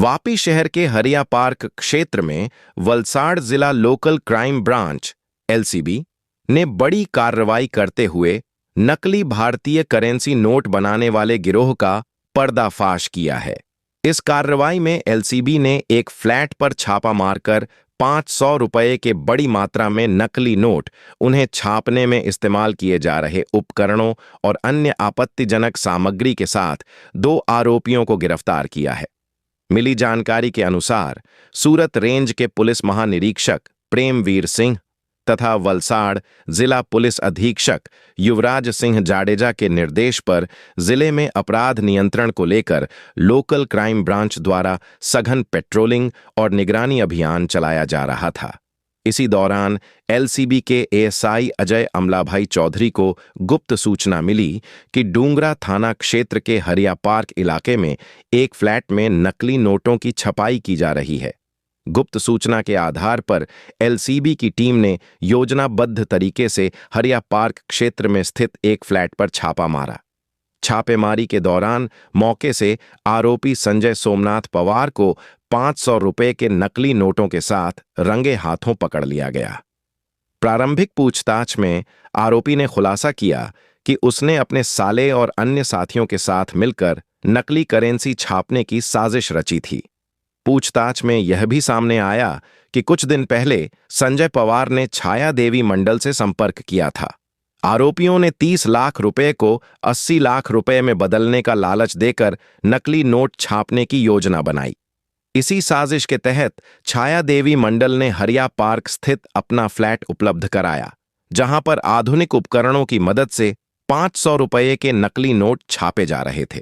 वापी शहर के हरिया पार्क क्षेत्र में वलसाड़ जिला लोकल क्राइम ब्रांच एलसीबी ने बड़ी कार्रवाई करते हुए नकली भारतीय करेंसी नोट बनाने वाले गिरोह का पर्दाफाश किया है। इस कार्रवाई में एलसीबी ने एक फ्लैट पर छापा मारकर 500 रुपये के बड़ी मात्रा में नकली नोट, उन्हें छापने में इस्तेमाल किए जा रहे उपकरणों और अन्य आपत्तिजनक सामग्री के साथ 2 आरोपियों को गिरफ्तार किया है। मिली जानकारी के अनुसार सूरत रेंज के पुलिस महानिरीक्षक प्रेमवीर सिंह तथा वलसाड़ जिला पुलिस अधीक्षक युवराज सिंह जाडेजा के निर्देश पर जिले में अपराध नियंत्रण को लेकर लोकल क्राइम ब्रांच द्वारा सघन पेट्रोलिंग और निगरानी अभियान चलाया जा रहा था। इसी दौरान एलसीबी के एएसआई अजय अमलाभाई चौधरी को गुप्त सूचना मिली कि डूंगरा थाना क्षेत्र के हरिया पार्क इलाके में एक फ्लैट में नकली नोटों की छपाई की जा रही है। गुप्त सूचना के आधार पर एलसीबी की टीम ने योजनाबद्ध तरीके से हरिया पार्क क्षेत्र में स्थित एक फ्लैट पर छापा मारा। छापेमारी के दौरान मौके से आरोपी संजय सोमनाथ पवार को 500 रुपये के नकली नोटों के साथ रंगे हाथों पकड़ लिया गया। प्रारंभिक पूछताछ में आरोपी ने खुलासा किया कि उसने अपने साले और अन्य साथियों के साथ मिलकर नकली करेंसी छापने की साजिश रची थी। पूछताछ में यह भी सामने आया कि कुछ दिन पहले संजय पवार ने छाया देवी मंडल से संपर्क किया था। आरोपियों ने 30 लाख रुपए को 80 लाख रुपए में बदलने का लालच देकर नकली नोट छापने की योजना बनाई। इसी साजिश के तहत छाया देवी मंडल ने हरिया पार्क स्थित अपना फ्लैट उपलब्ध कराया, जहां पर आधुनिक उपकरणों की मदद से 500 रुपये के नकली नोट छापे जा रहे थे।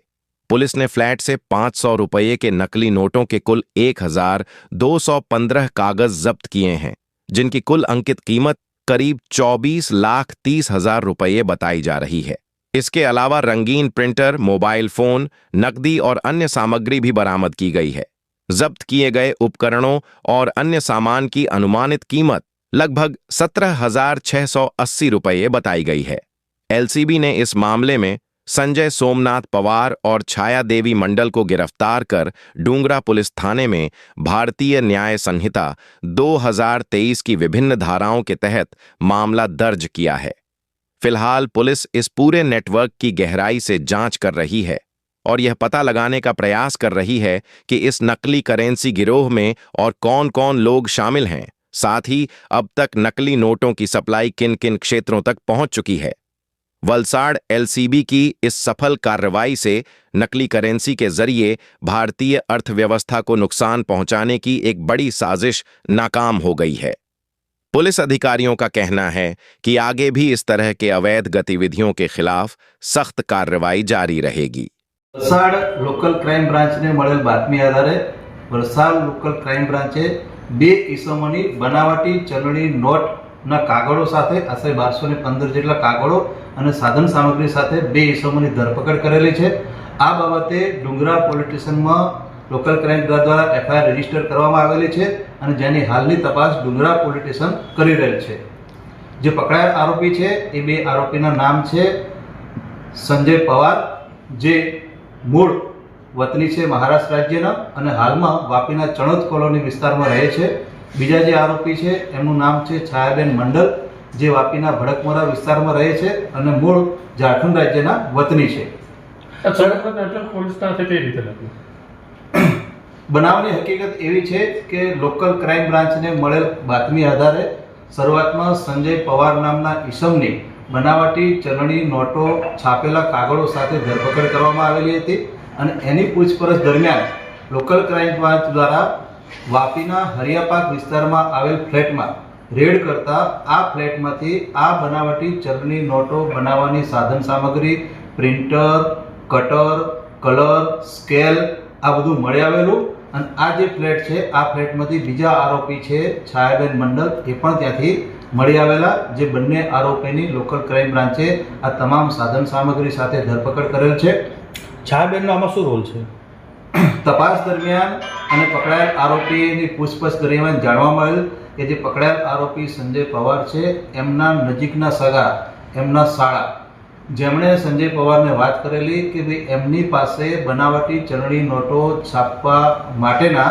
पुलिस ने फ्लैट से 500 रुपये के नकली नोटों के कुल 1215 कागज जब्त किए हैं, जिनकी कुल अंकित कीमत करीब 24,30,000 रुपये बताई जा रही है। इसके अलावा रंगीन प्रिंटर, मोबाइल फोन, नकदी और अन्य सामग्री भी बरामद की गई है। जब्त किए गए उपकरणों और अन्य सामान की अनुमानित कीमत लगभग 17,680 रुपये बताई गई है। एलसीबी ने इस मामले में संजय सोमनाथ पवार और छाया देवी मंडल को गिरफ्तार कर डूंगरा पुलिस थाने में भारतीय न्याय संहिता 2023 की विभिन्न धाराओं के तहत मामला दर्ज किया है। फिलहाल पुलिस इस पूरे नेटवर्क की गहराई से जांच कर रही है और यह पता लगाने का प्रयास कर रही है कि इस नकली करेंसी गिरोह में और कौन-कौन लोग शामिल हैं। साथ ही अब तक नकली नोटों की सप्लाई किन-किन क्षेत्रों तक पहुंच चुकी है। वलसाड़ एलसीबी की इस सफल कार्रवाई से नकली करेंसी के जरिए भारतीय अर्थव्यवस्था को नुकसान पहुंचाने की एक बड़ी साजिश नाकाम हो गई है। पुलिस अधिकारियों का कहना है कि आगे भी इस तरह के अवैध गतिविधियों के खिलाफ सख्त कार्रवाई जारी रहेगी। वलसाड़ लोकल क्राइम ब्रांच ने મળેલ બાતમી આધારે વલસાડ લોકલ ક્રાઇમ બ્રાન્ચે 2 ઇસમોની બનાવટી ચલણી નોટના કાગળો સાથે આશરે 1215 જેટલા કાગળો અને સાધન સામગ્રી સાથે 2 ઇસમોની ધરપકડ કરેલી છે। આ બાબતે ડુંગરા પોલીસ સ્ટેશનમાં લોકલ ક્રાઇમ બ્રાન્ચ દ્વારા એફઆઈઆર રજીસ્ટર કરવામાં આવેલી છે અને જેની હાલની તપાસ ડુંગરા પોલીસ સ્ટેશન કરી રહેલ છે। જે પકડાયેલ આરોપી છે એ 2 આરોપીના નામ છે સંજય પવાર, જે મૂળ વતની છે મહારાષ્ટ્ર રાજ્યના અને હાલમાં વાપીના ચણોદ કોલોની વિસ્તારમાં રહે છે। બીજા જે આરોપી છે એમનું નામ છે છાયાબેન મંડલ, જે વાપીના ભડકમોરા વિસ્તારમાં રહે છે અને મૂળ ઝારખંડ રાજ્યના વતની છે। બનાવની હકીકત એવી છે કે લોકલ ક્રાઇમ બ્રાન્ચને મળેલ બાતમી આધારે શરૂઆતમાં સંજય પવાર નામના ઈસમની બનાવટી ચલણી નોટો છાપેલા કાગળો સાથે ધરપકડ કરવામાં આવેલી હતી અને એની પૂછપરછ દરમિયાન લોકલ ક્રાઇમ બ્રાન્ચ દ્વારા વાપીના હરિયાપાક વિસ્તારમાં આવેલ ફ્લેટમાં રેડ કરતા આ ફ્લેટમાંથી આ બનાવટી ચલણી નોટો બનાવવાની સાધન સામગ્રી, પ્રિન્ટર, કટર, કલર, સ્કેલ આ બધું મળી આવેલું અને આ જે ફ્લેટ છે આ ફ્લેટમાંથી બીજા આરોપી છે છાયાબેન મંડલ એ પણ ત્યાંથી મળી આવેલા, જે બંને આરોપીની લોકલ ક્રાઇમ બ્રાન્ચે આ તમામ સાધન સામગ્રી સાથે ધરપકડ કરેલ છે। છાયાબેનનો આમાં શું રોલ છે? તપાસ દરમિયાન અને પકડાયેલ આરોપીની પૂછપરછ દરમિયાન જાણવા મળેલ કે જે પકડાયેલ આરોપી સંજય પવાર છે એમના નજીકના સગા, એમના શાળા જેમણે સંજય પવારને વાત કરેલી કે ભાઈ એમની પાસે બનાવટી ચલણી નોટો છાપવા માટેના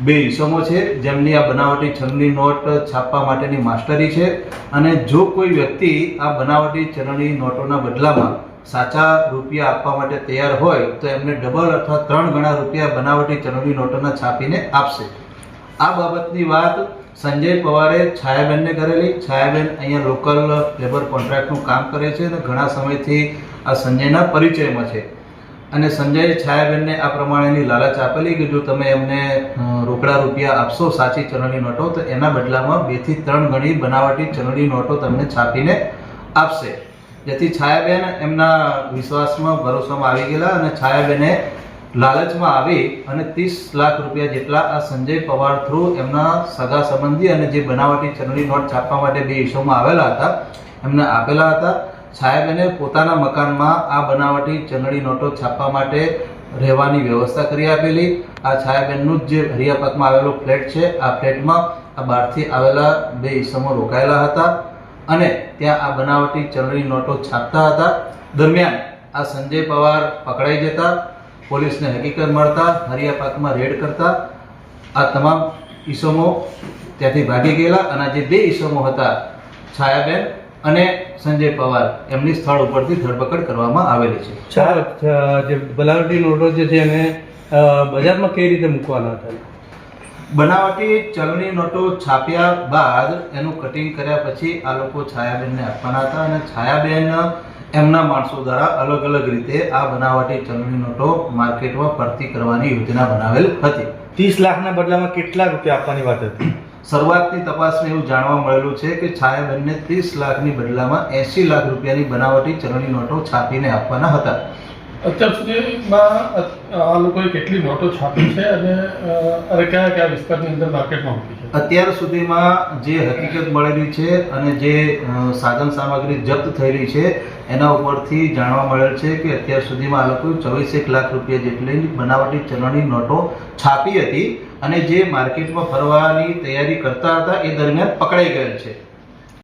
બે ઇસમો છે જેમની આ બનાવટી ચલણી નોટ છાપવા માટેની માસ્ટરી છે, અને જો કોઈ વ્યક્તિ આ બનાવટી ચલણી નોટોના બદલામાં સાચા રૂપિયા આપવા માટે તૈયાર હોય તો એમને ડબલ અથવા 3 ગણા રૂપિયા બનાવટી ચલણી નોટોના છાપીને આપશે. આ બાબતની વાત સંજય પવારે છાયાબેનને કરેલી. છાયાબેન અહીંયા લોકલ લેબર કોન્ટ્રાક્ટનું કામ કરે છે અને ઘણા સમયથી આ સંજયના પરિચયમાં છે, અને સંજયે છાયાબેનને આ પ્રમાણેની લાલચ આપેલી કે જો તમે એમને રોકડા રૂપિયા આપશો સાચી ચલણી નોટો તો એના બદલામાં 2 થી 3 ગણી બનાવટી ચલણી નોટો તમને છાપીને આપશે. જેથી છાયાબેન એમના વિશ્વાસમાં ભરોસામાં આવી ગયેલા અને છાયાબેને લાલચમાં આવી અને 30 લાખ રૂપિયા જેટલા આ સંજય પવાર થ્રુ એમના સગા સંબંધી અને જે બનાવટી ચલણી નોટ છાપવા માટે બે ઇસ્યુમાં આવેલા હતા એમને આપેલા હતા. છાયાબેને પોતાના મકાનમાં આ બનાવટી ચલણી નોટો છાપવા માટે રહેવાની વ્યવસ્થા કરી આપેલી. આ છાયાબેનનું જ જે હરિયાપાકમાં આવેલો ફ્લેટ છે, આ ફ્લેટમાં આ બહારથી આવેલા બે ઇસમો રોકાયેલા હતા અને ત્યાં આ બનાવટી ચલણી નોટો છાપતા હતા. દરમિયાન આ સંજય પવાર પકડાઈ જતા, પોલીસને હકીકત મળતા હરિયાપાકમાં રેડ કરતા આ તમામ ઇસમો ત્યાંથી ભાગી ગયેલા અને જે બે ઇસમો હતા છાયાબેન અને સંજય પવાર એમની સ્થળ ઉપરથી ધરપકડ કરવામાં આવેલી છે. જે બનાવટી નોટો જે છે એને બજારમાં કઈ રીતે મૂકવાના હતા? બનાવટી ચલણી નોટો છાપ્યા બાદ એનું કટિંગ કર્યા પછી આ લોકો છાયાબેનને આપવાના હતા અને છાયાબેન એમના માણસો દ્વારા અલગ અલગ રીતે આ બનાવટી ચલણી નોટો માર્કેટમાં ભરતી કરવાની યોજના બનાવેલ હતી. 30 લાખના બદલામાં કેટલા રૂપિયા આપવાની વાત હતી? શરૂઆતની તપાસમાં એવું જાણવા મળેલું છે કે છાયાબેનને 30 લાખની બદલામાં 80 લાખ રૂપિયાની બનાવટી ચલણી નોટો છાપીને આપવાના હતા. અત્યાર સુધીમાં આ લોકોએ કેટલી નોટો છાપી છે અને કયા કયા વિસ્તારની અંદર માર્કેટમાં મૂકી છે? અત્યાર સુધીમાં જે હકીકત મળેલી છે અને જે સાધન સામગ્રી જપ્ત થયેલી છે એના ઉપરથી જાણવા મળેલ છે કે અત્યાર સુધીમાં આ લોકોએ 24 લાખ રૂપિયા જેટલી બનાવટી ચલણી નોટો છાપી હતી અને જે માર્કેટમાં ફરવાની તૈયારી કરતા હતા એ દરમિયાન પકડાઈ ગયેલ છે.